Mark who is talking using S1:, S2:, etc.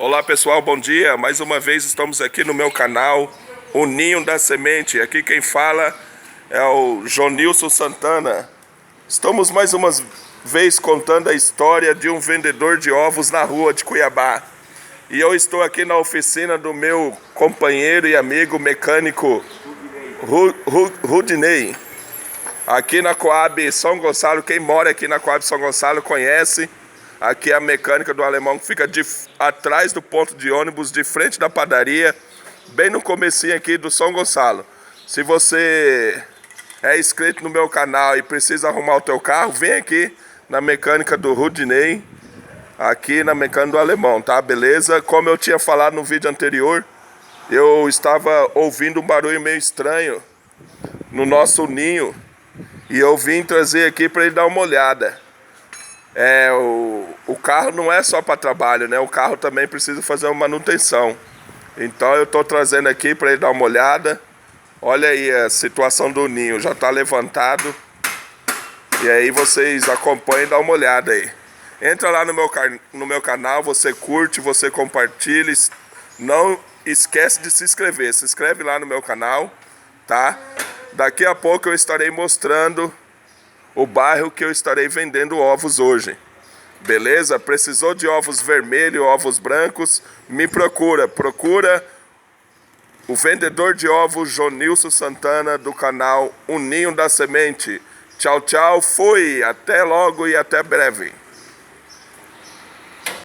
S1: Olá pessoal, bom dia. Mais uma vez estamos aqui no meu canal, o Ninho da Semente. Aqui quem fala é o Jonilson Santana. Estamos mais uma vez contando a história de um vendedor de ovos na rua de Cuiabá. E eu estou aqui na oficina do meu companheiro e amigo mecânico Rudinei. Aqui na Coab São Gonçalo, quem mora aqui na Coab São Gonçalo conhece. Aqui é a mecânica do alemão que fica atrás do ponto de ônibus, de frente da padaria, bem no comecinho aqui do São Gonçalo. Se você é inscrito no meu canal e precisa arrumar o teu carro, vem aqui na mecânica do Rudinei, aqui na mecânica do alemão, tá? Beleza? Como eu tinha falado no vídeo anterior, eu estava ouvindo um barulho meio estranho no nosso ninho e eu vim trazer aqui para ele dar uma olhada. O carro não é só para trabalho, né? O carro também precisa fazer uma manutenção. Então eu estou trazendo aqui para ele dar uma olhada. Olha aí a situação do ninho, já está levantado. E aí vocês acompanhem e dá uma olhada aí. Entra lá no meu canal, você curte, você compartilha. Não esquece de se inscrever. Se inscreve lá no meu canal, tá? Daqui a pouco eu estarei mostrando o bairro que eu estarei vendendo ovos hoje. Beleza? Precisou de ovos vermelhos, ovos brancos? Me procura. Procura o vendedor de ovos Jonilson Santana do canal O Ninho da Semente. Tchau, tchau. Fui. Até logo e até breve.